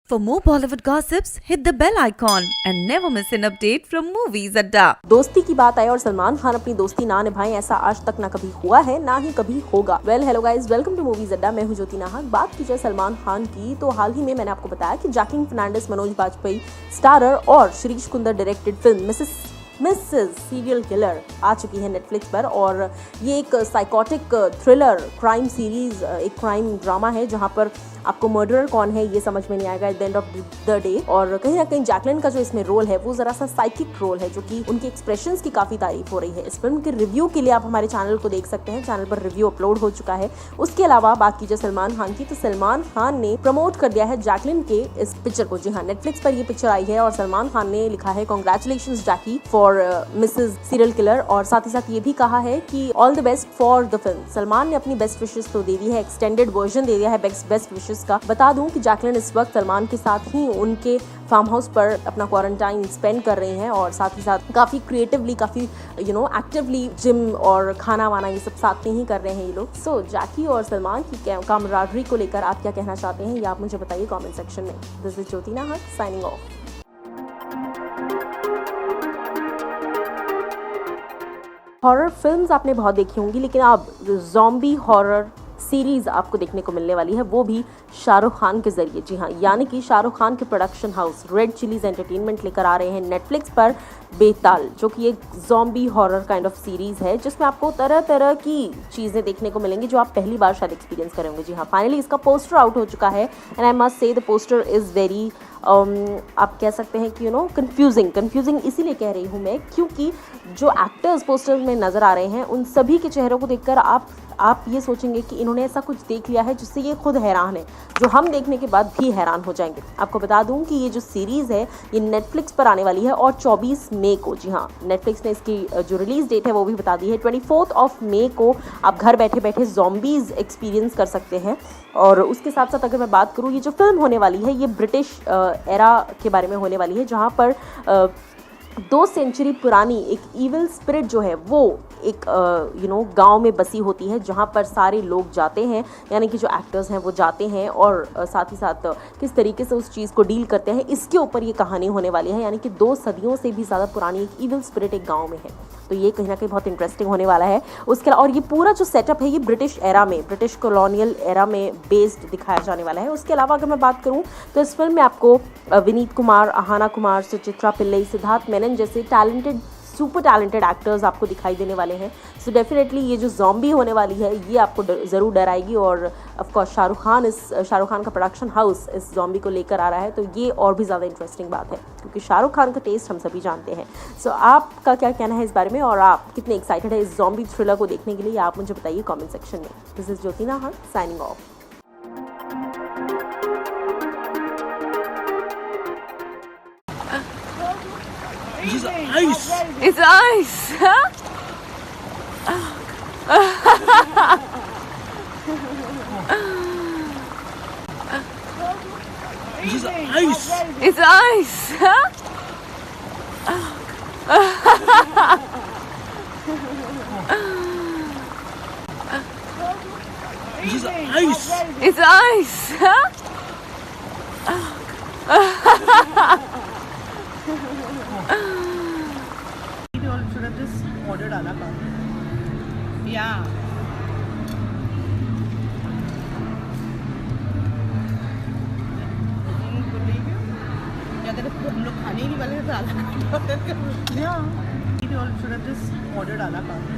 For more Bollywood gossips, hit the bell icon and never miss an update from Movies Adda. दोस्ती की बात आए और सलमान खान अपनी दोस्ती ना निभाएं, ऐसा आज तक ना कभी हुआ है ना ही कभी होगा। Hello guys, welcome to movies Adda. मैं हूं ज्योति नाहक। बात की जाए सलमान खान की तो हाल ही में मैंने आपको बताया कि जैकलीन फर्नांडिस, मनोज बाजपेयी स्टारर और Shirish Kunder directed film Mrs Serial Killer आ चुकी है नेटफ्लिक्स पर। और ये एक साइकोटिक थ्रिलर क्राइम सीरीज, एक क्राइम ड्रामा है जहां पर आपको मर्डरर कौन है ये समझ में नहीं आएगा at the end of the day. और कहीं ना कहीं जैकलीन का जो इसमें रोल है वो जरा सा साइकिक रोल है, जो कि उनके एक्सप्रेशंस की काफी तारीफ हो रही है। इस फिल्म के रिव्यू के लिए आप हमारे चैनल को देख सकते हैं, चैनल पर रिव्यू अपलोड हो चुका है। उसके अलावा बात की जाए सलमान खान की तो सलमान खान ने प्रमोट कर दिया है जैकलीन के इस पिक्चर को। जी हाँ, नेटफ्लिक्स पर ये पिक्चर आई है और सलमान खान ने लिखा है congratulations Jackie for Mrs Serial killer, और साथ ही साथ ये भी कहा है कि all the best for the film. Salman ने अपनी बेस्ट विशेस तो दे दी है, एक्सटेंडेड वर्जन दे दिया है बेस्ट विशेस का। बता दूं कि जैकलीन इस वक्त सलमान के साथ ही उनके फार्म हाउस पर अपना क्वारंटाइन स्पेंड कर रही हैं और साथ ही साथ काफी क्रिएटिवली, काफी एक्टिवली जिम और खाना वाना ये सब साथ में ही कर रहे हैं ये लोग। सो जैकी और सलमान की कामराडरी को लेकर आप क्या कहना चाहते हैं ये आप मुझे बताइए कमेंट सेक्शन में। दिस इज ज्योति नाहक साइनिंग ऑफ। हॉरर फिल्म्स आपने बहुत देखी होंगी, लेकिन अब ज़ॉम्बी हॉरर सीरीज आपको देखने को मिलने वाली है, वो भी शाहरुख खान के जरिए। जी हाँ, यानी कि शाहरुख खान के production house red chillies entertainment लेकर आ रहे हैं नेटफ्लिक्स पर बेताल, जो कि एक zombie horror kind of series है जिसमें आपको तरह तरह की चीज़ें देखने को मिलेंगी जो आप पहली बार शायद एक्सपीरियंस करेंगे। जी हाँ, फाइनली इसका पोस्टर आउट हो चुका है and I must say the poster is very आप कह सकते हैं कि कंफ्यूजिंग इसीलिए कह रही हूँ मैं क्योंकि जो एक्टर्स पोस्टर में नज़र आ रहे हैं उन सभी के चेहरों को देखकर आप ये सोचेंगे कि इन्होंने ऐसा कुछ देख लिया है जिससे ये खुद हैरान है, जो हम देखने के बाद भी हैरान हो जाएंगे। आपको बता दूं कि ये जो सीरीज़ है ये नेटफ्लिक्स पर आने वाली है और 24 मई को। जी हाँ, नेटफ्लिक्स ने इसकी जो रिलीज़ डेट है वो भी बता दी है। 24 मई को आप घर बैठे बैठे ज़ॉम्बीज़ एक्सपीरियंस कर सकते हैं। और उसके साथ साथ अगर मैं बात करूँ, ये जो फिल्म होने वाली है ये ब्रिटिश एरा के बारे में होने वाली है, जहाँ पर 2 सेंचुरी पुरानी एक इविल स्पिरिट जो है वो एक गांव में बसी होती है, जहां पर सारे लोग जाते हैं, यानी कि जो एक्टर्स हैं वो जाते हैं और साथ ही साथ किस तरीके से उस चीज़ को डील करते हैं, इसके ऊपर ये कहानी होने वाली है। यानी कि 2 सदियों से भी ज़्यादा पुरानी एक इविल स्पिरिट एक गाँव में है, तो ये कहीं ना कहीं बहुत इंटरेस्टिंग होने वाला है। उसके और ये पूरा जो सेटअप है ये ब्रिटिश कॉलोनियल एरा में बेस्ड दिखाया जाने वाला है। उसके अलावा अगर मैं बात करूँ तो इस फिल्म में आपको विनीत कुमार, आहाना कुमार, सुचित्रा पिल्लई, सिद्धार्थ मेनन जैसे सुपर टैलेंटेड एक्टर्स आपको दिखाई देने वाले हैं। सो डेफिनेटली ये जो ज़ॉम्बी होने वाली है ये आपको ज़रूर डराएगी। और ऑफ कोर्स शाहरुख खान का प्रोडक्शन हाउस इस ज़ॉम्बी को लेकर आ रहा है, तो ये और भी ज़्यादा इंटरेस्टिंग बात है क्योंकि शाहरुख खान का टेस्ट हम सभी जानते हैं। सो आपका क्या कहना है इस बारे में और आप कितने एक्साइटेड है इस ज़ॉम्बी थ्रिलर को देखने के लिए, आप मुझे बताइए कॉमेंट सेक्शन में। दिस इज ज्योति नाहक signing off. This is ice. It's ice! Huh? This is ice. It's ice! Huh? This is ice. It's ice! Huh? You all should have just ordered a la carte. Yeah. या अगर हम लोग खाने ही नहीं वाले तो आला कार्ट ऑर्डर कर। या you all should have just ordered a la carte.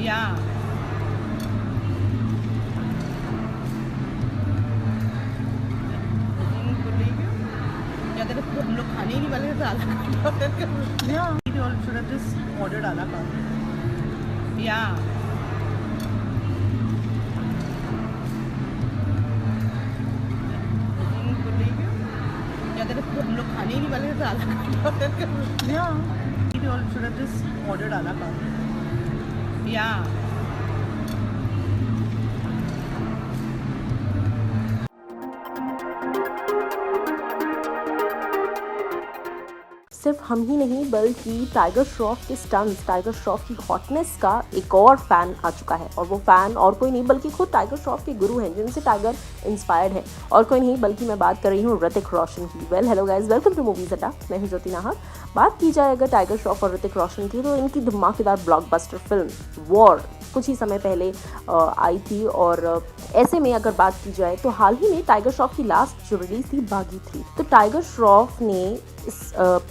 Yeah. या अगर हम लोग खाने ही नहीं वाले तो आला कार्ट ऑर्डर कर। या you all should have just ordered a la carte. Yeah. या अगर हम लोग खाने ही नहीं वाले तो आला कार्ट ऑर्डर कर। या you all should have just ordered a la carte. Yeah. सिर्फ हम ही नहीं बल्कि टाइगर श्रॉफ के स्टंट्स, टाइगर श्रॉफ की हॉटनेस का एक और फैन आ चुका है, और वो फैन और कोई नहीं बल्कि खुद टाइगर श्रॉफ के गुरु हैं, जिनसे टाइगर इंस्पायर्ड है, और कोई नहीं बल्कि मैं बात कर रही हूँ ऋतिक रोशन की। Well hello guys, welcome to movies Adda, मैं हूं ज्योति नाहर। बात की जाए अगर टाइगर श्रॉफ और ऋतिक रोशन की, तो इनकी धमाकेदार ब्लॉकबस्टर फिल्म वॉर कुछ ही समय पहले आई थी, और ऐसे में अगर बात की जाए तो हाल ही में टाइगर श्रॉफ की लास्ट जो रिलीज थी बागी 3, तो टाइगर श्रॉफ ने इस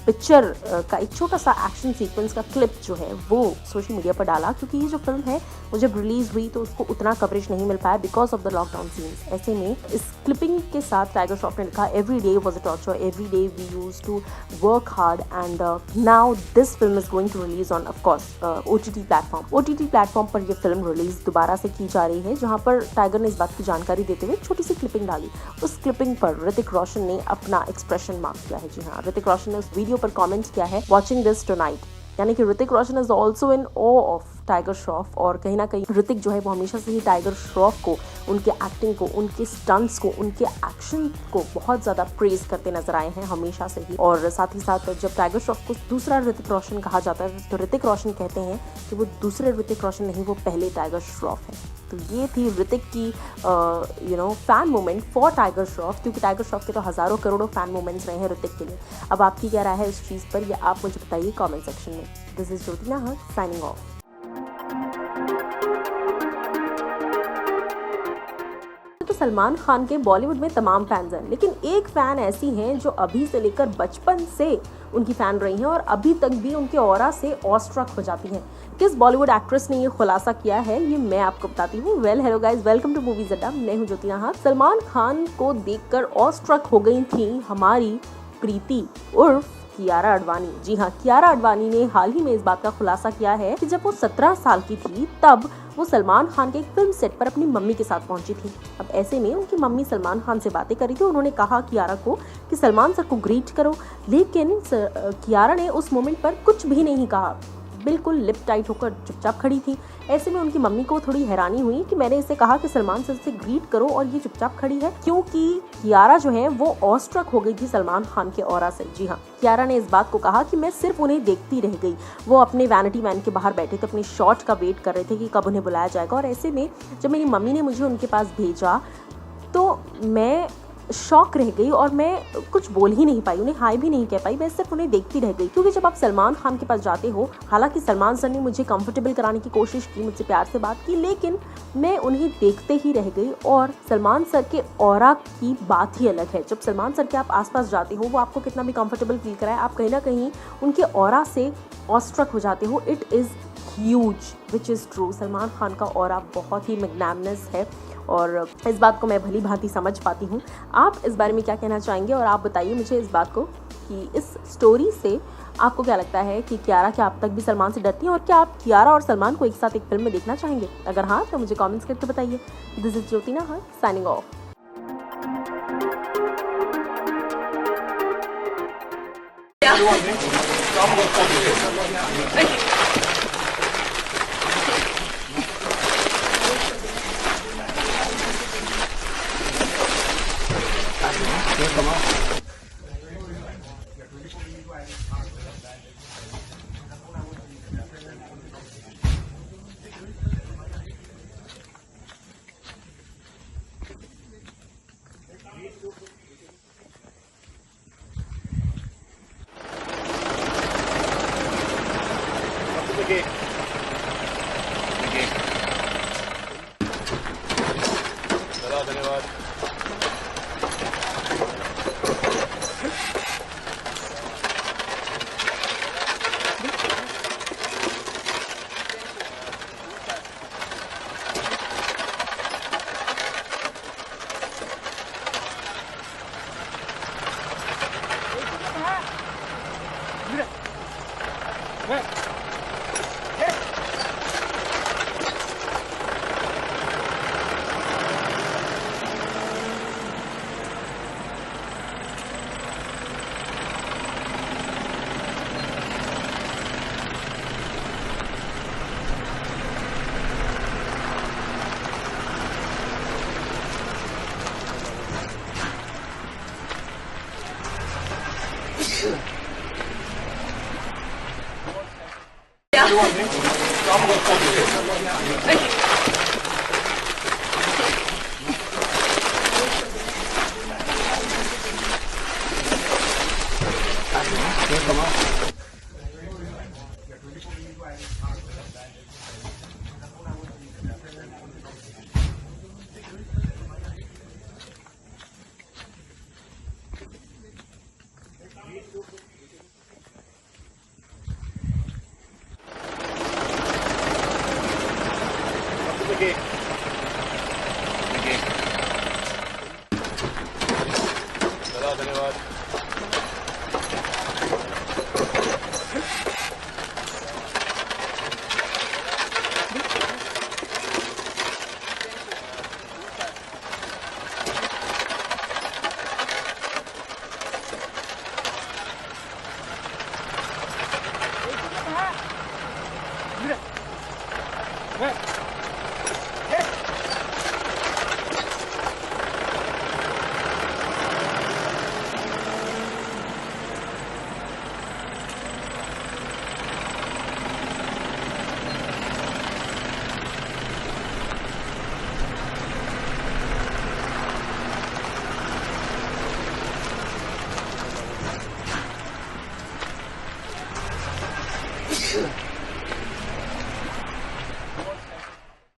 पिक्चर का एक छोटा सा एक्शन सीक्वेंस का क्लिप जो है वो सोशल मीडिया पर डाला, क्योंकि ये जो फिल्म है वो जब रिलीज हुई तो उसको उतना कवरेज नहीं मिल पाया because of the lockdown scenes. ऐसे में इस क्लिपिंग के साथ टाइगर श्रॉफ ने लिखा, every day was a torture, every day we use to work hard and now this film is going to release on of course OTT platform. OTT platform पर यह film release दोबारा से की जा रही है, जहाँ पर टाइगर ने इस बात की जानकारी देते हुए छोटी सी क्लिपिंग डाली। उस क्लिपिंग पर ऋतिक रोशन ने अपना एक्सप्रेशन मार्क किया है। जी हाँ, ऋतिक रोशन ने उस वीडियो पर कमेंट किया है, वॉचिंग दिस टुनाइट, यानी कि Hrithik Roshan is also in awe of Tiger Shroff. और कहीं ना कहीं ऋतिक जो है वो हमेशा से ही टाइगर श्रॉफ को, उनके एक्टिंग को, उनके स्टंट्स को, उनके एक्शन को बहुत ज़्यादा प्रेज करते नजर आए हैं हमेशा से ही। और साथ ही साथ जब टाइगर श्रॉफ को दूसरा ऋतिक रोशन कहा जाता है तो ऋतिक रोशन कहते हैं कि वो दूसरे ऋतिक रोशन नहीं, वो पहले टाइगर श्रॉफ है। तो ये थी ऋतिक की fan moment for tiger Shroff, क्योंकि टाइगर श्रॉफ के तो हज़ारों करोड़ों फैन मोमेंट्स रहे हैं ऋतिक के लिए। अब आपकी क्या राय है इस चीज़ पर, ये आप मुझे बताइए कमेंट सेक्शन में। This is Jyoti Nahar signing off. तो सलमान खान के बॉलीवुड में तमाम फैंस हैं, लेकिन एक फ़ैन ऐसी हैं जो अभी से लेकर बचपन से उनकी फ़ैन रही हैं और अभी तक भी उनके ऑरा से ऑस्ट्रक हो जाती हैं। किस बॉलीवुड एक्ट्रेस ने ये खुलासा किया है, ये मैं आपको बताती हूँ। Well hello guys, welcome to movies Adda, मैं हूँ ज्योति नाहर। सलमान खान को देखकर ऑस्ट्रक हो गई थी हमारी प्रीति उर्फ कियारा आडवाणी। जी हाँ, कियारा आडवाणी ने हाल ही में इस बात का खुलासा किया है कि जब वो 17 साल की थी तब वो सलमान खान के एक फिल्म सेट पर अपनी मम्मी के साथ पहुंची थी। अब ऐसे में उनकी मम्मी सलमान खान से बातें करी थी। उन्होंने कहा कियारा को कि सलमान सर को ग्रीट करो, लेकिन कियारा ने उस मोमेंट पर कुछ भी नहीं कहा, बिल्कुल लिप टाइट होकर चुपचाप खड़ी थी। ऐसे में उनकी मम्मी को थोड़ी हैरानी हुई कि मैंने इसे कहा कि सलमान सर से ग्रीट करो और ये चुपचाप खड़ी है, क्योंकि कियारा जो है वो ऑस्ट्रक हो गई थी सलमान खान के ऑरा से। जी हाँ, कियारा ने इस बात को कहा कि मैं सिर्फ उन्हें देखती रह गई। वो अपने वैनिटी वैन के बाहर बैठे थे, अपने शॉट का वेट कर रहे थे कि कब उन्हें बुलाया जाएगा, और ऐसे में जब मेरी मम्मी ने मुझे उनके पास भेजा तो मैं शॉक रह गई और मैं कुछ बोल ही नहीं पाई, उन्हें हाय भी नहीं कह पाई, मैं सिर्फ उन्हें देखती रह गई। क्योंकि जब आप सलमान खान के पास जाते हो, हालांकि सलमान सर ने मुझे कंफर्टेबल कराने की कोशिश की, मुझसे प्यार से बात की, लेकिन मैं उन्हें देखते ही रह गई। और सलमान सर के ऑरा की बात ही अलग है। जब सलमान सर के आप आसपास जाते हो, वो आपको कितना भी कंफर्टेबल फील कराए, आप कहीं ना कहीं उनके ऑरा से ऑस्ट्रक हो जाते हो। It is huge, which is true. Salman Khan का ऑरा बहुत ही मैग्नेमस है और इस बात को मैं भली भांति समझ पाती हूँ। आप इस बारे में क्या कहना चाहेंगे, और आप बताइए मुझे इस बात को कि इस स्टोरी से आपको क्या लगता है कि कियारा क्या अब तक भी सलमान से डरती हैं, और क्या आप कियारा और सलमान को एक साथ एक फिल्म में देखना चाहेंगे? अगर हाँ तो मुझे कमेंट्स करके बताइए। This is Jyoti Nahar signing off. धन्यवाद। धन्यवाद। Ugh.